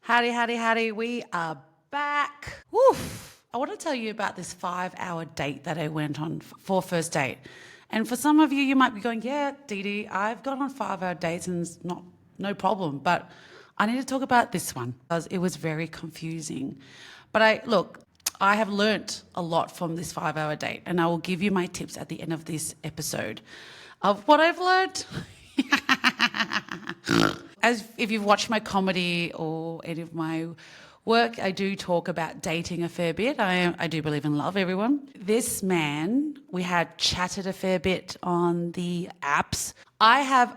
Howdy, howdy, howdy. We are back. Woof. I want to tell you about this 5 hour date that I went on for first date. And for some of you, you might be going, yeah, Dee Dee, I've gone on 5 hour dates and it's no problem. But I need to talk about this one because it was very confusing. But I have learnt a lot from this 5 hour date, and I will give you my tips at the end of this episode of what I've learnt. As if you've watched my comedy or any of my work, I do talk about dating a fair bit. I do believe in love, everyone. This man, we had chatted a fair bit on the apps. I have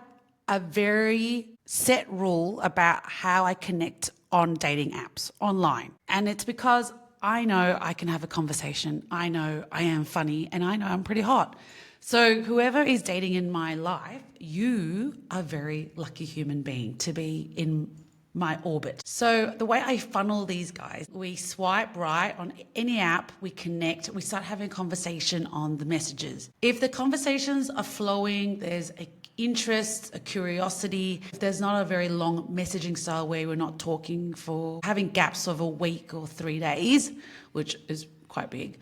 a very set rule about how I connect on dating apps online. And it's because I know I can have a conversation. I know I am funny, and I know I'm pretty hot. So whoever is dating in my life, you are a very lucky human being to be in my orbit. So the way I funnel these guys, we swipe right on any app, we connect, we start having a conversation on the messages. If the conversations are flowing, there's a interest, a curiosity. If there's not a very long messaging style where we're not talking for having gaps of a week or 3 days, which is quite big,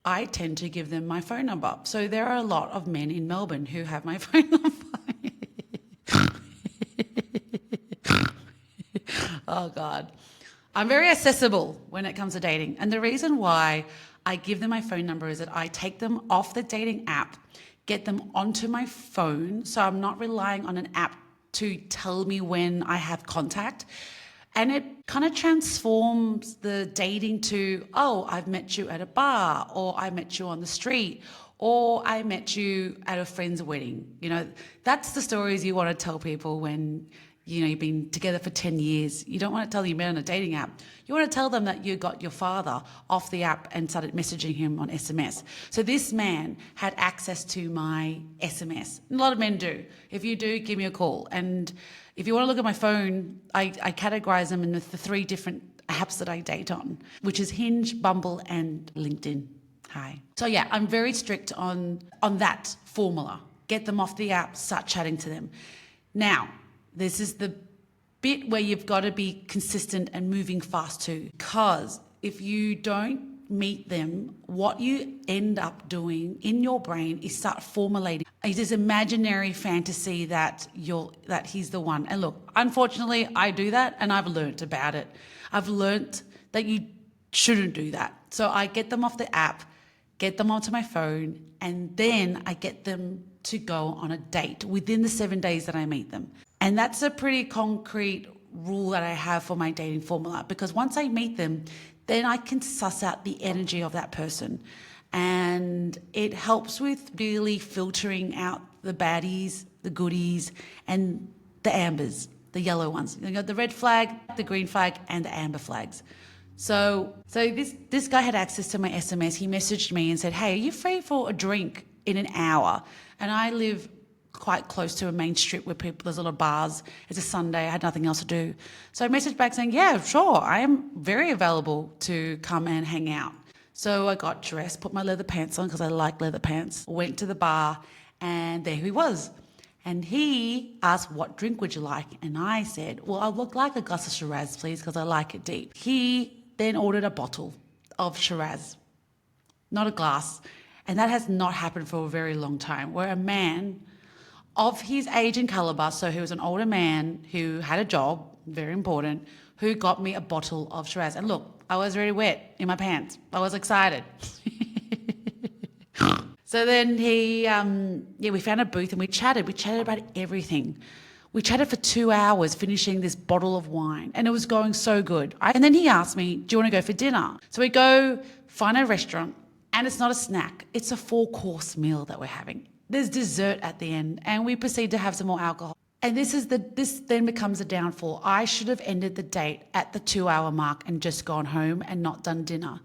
I tend to give them my phone number. So there are a lot of men in Melbourne who have my phone number. Oh God. I'm very accessible when it comes to dating. And the reason why I give them my phone number is that I take them off the dating app, get them onto my phone. So I'm not relying on an app to tell me when I have contact. And it kind of transforms the dating to, oh, I've met you at a bar, or I met you on the street, or I met you at a friend's wedding. That's the stories you want to tell people when, you've been together for 10 years. You don't want to tell them you met on a dating app. You want to tell them that you got your father off the app and started messaging him on SMS. So this man had access to my SMS. A lot of men do. If you do, give me a call. And if you want to look at my phone, I categorize them in the 3 different apps that I date on, which is Hinge, Bumble, and LinkedIn. Hi. So yeah, I'm very strict on that formula. Get them off the app, start chatting to them. Now, this is the bit where you've got to be consistent and moving fast too. Because if you don't meet them, what you end up doing in your brain is start formulating this imaginary fantasy that he's the one. And look, unfortunately, I do that, and I've learnt about it. I've learnt that you shouldn't do that. So I get them off the app, get them onto my phone, and then I get them to go on a date within the 7 days that I meet them. And that's a pretty concrete rule that I have for my dating formula, because once I meet them, then I can suss out the energy of that person. And it helps with really filtering out the baddies, the goodies, and the ambers, the yellow ones. You got the red flag, the green flag, and the amber flags. So this guy had access to my SMS. He messaged me and said, hey, are you free for a drink in an hour? And I live quite close to a main strip where there's a lot of bars. It's a Sunday. I had nothing else to do. So I messaged back saying, yeah, sure. I am very available to come and hang out. So I got dressed, put my leather pants on because I like leather pants, went to the bar, and there he was. And he asked, what drink would you like? And I said, well, I would like a glass of Shiraz, please, because I like it deep. He then ordered a bottle of Shiraz, not a glass. And that has not happened for a very long time, where a man of his age and caliber, so he was an older man who had a job, very important, who got me a bottle of Shiraz. And look, I was very wet in my pants. I was excited. So then we found a booth and we chatted. We chatted about everything. We chatted for 2 hours, finishing this bottle of wine, and it was going so good. And then he asked me, do you want to go for dinner? So we go find a restaurant, and it's not a snack. It's a 4-course meal that we're having. There's dessert at the end, and we proceed to have some more alcohol. And this then becomes a downfall. I should have ended the date at the 2-hour mark and just gone home and not done dinner.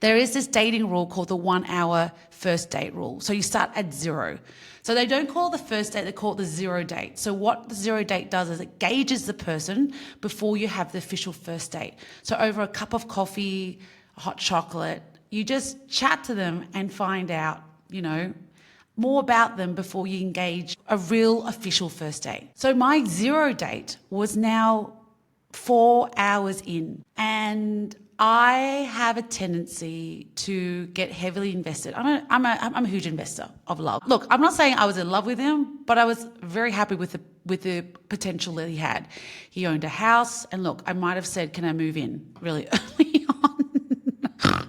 There is this dating rule called the 1 hour first date rule. So you start at 0. So they don't call it the first date, they call it the 0 date. So what the 0 date does is it gauges the person before you have the official first date. So over a cup of coffee, hot chocolate, you just chat to them and find out, more about them before you engage a real official first date. So my 0 date was now 4 hours in. And I have a tendency to get heavily invested. I'm a huge investor of love. Look, I'm not saying I was in love with him, but I was very happy with the potential that he had. He owned a house, and look, I might have said, "Can I move in?" really early on.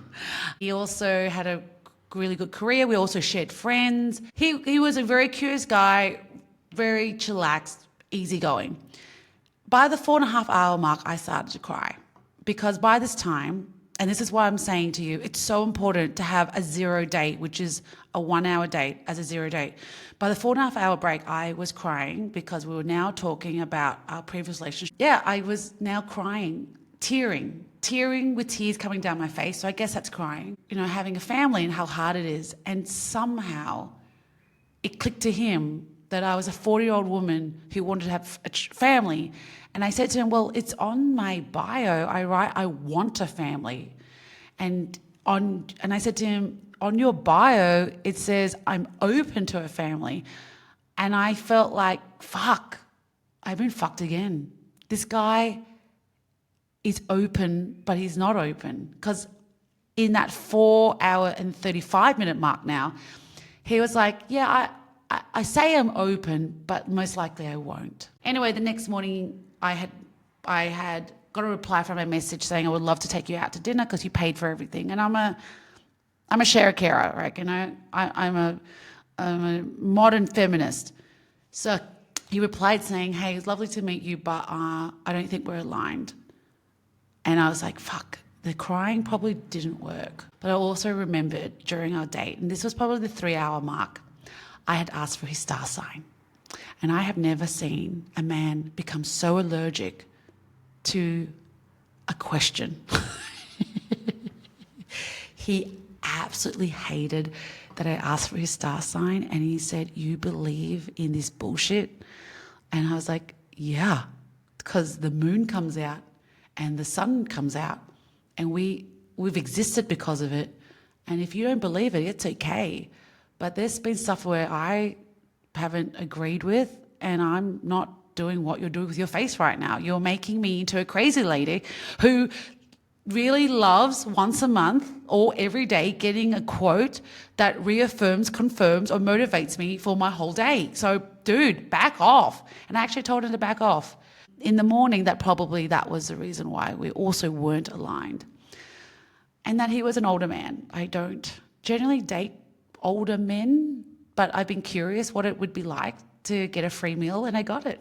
He also had a really good career. We also shared friends. He was a very curious guy, very chillaxed, easygoing. By the 4.5 hour mark, I started to cry because by this time, and this is why I'm saying to you, it's so important to have a 0 date, which is a 1 hour date as a 0 date. By the 4.5 hour break, I was crying because we were now talking about our previous relationship. Yeah, I was now crying, tearing with tears coming down my face. So I guess that's crying, having a family and how hard it is. And somehow it clicked to him that I was a 40-year-old woman who wanted to have a family. And I said to him, well, it's on my bio. I write, I want a family. And I said to him, on your bio, it says I'm open to a family. And I felt like, fuck, I've been fucked again. This guy is open, but he's not open. Because in that 4 hour and 35-minute mark now, he was like, yeah, I say I'm open, but most likely I won't. Anyway, the next morning I had got a reply from a message saying I would love to take you out to dinner because you paid for everything. And I'm a sharer, right? I'm a modern feminist. So he replied saying, hey, it's lovely to meet you, but I don't think we're aligned. And I was like, fuck, the crying probably didn't work. But I also remembered during our date, and this was probably the 3 hour mark, I had asked for his star sign. And I have never seen a man become so allergic to a question. He absolutely hated that I asked for his star sign, and he said, you believe in this bullshit? And I was like, yeah, because the moon comes out and the sun comes out, and we've existed because of it. And if you don't believe it, it's okay. But there's been stuff where I haven't agreed with, and I'm not doing what you're doing with your face right now. You're making me into a crazy lady who really loves once a month or every day getting a quote that reaffirms, confirms, or motivates me for my whole day. So, dude, back off. And I actually told him to back off. In the morning, that was the reason why we also weren't aligned. And that he was an older man. I don't generally date older men, but I've been curious what it would be like to get a free meal, and I got it.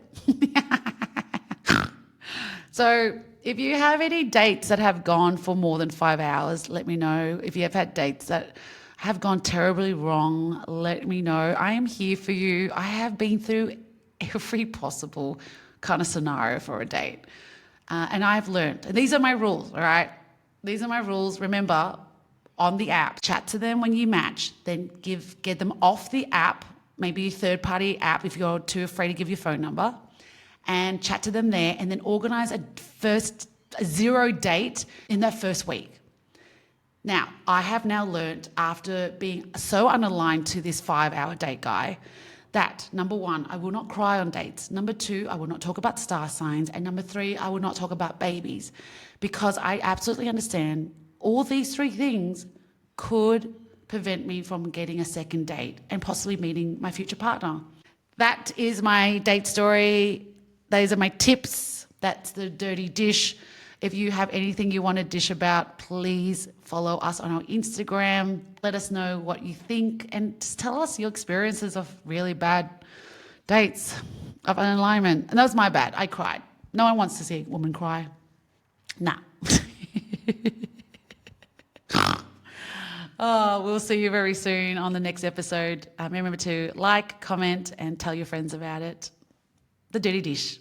So if you have any dates that have gone for more than 5 hours, let me know. If you have had dates that have gone terribly wrong, let me know. I am here for you. I have been through every possible kind of scenario for a date. And I've learned, and these are my rules, all right? These are my rules. Remember, on the app, chat to them when you match, then get them off the app, maybe a third-party app if you're too afraid to give your phone number, and chat to them there, and then organize a 0 date in that first week. Now, I have now learned after being so unaligned to this 5 hour date guy that, number one, I will not cry on dates. Number two, I will not talk about star signs. And number three, I will not talk about babies, because I absolutely understand all these three things could prevent me from getting a second date and possibly meeting my future partner. That is my date story. Those are my tips. That's the dirty dish. If you have anything you want to dish about, please follow us on our Instagram. Let us know what you think, and just tell us your experiences of really bad dates, of unalignment. And that was my bad. I cried. No one wants to see a woman cry. Nah. Oh, we'll see you very soon on the next episode. Remember to like, comment, and tell your friends about it. The Dirty Dish.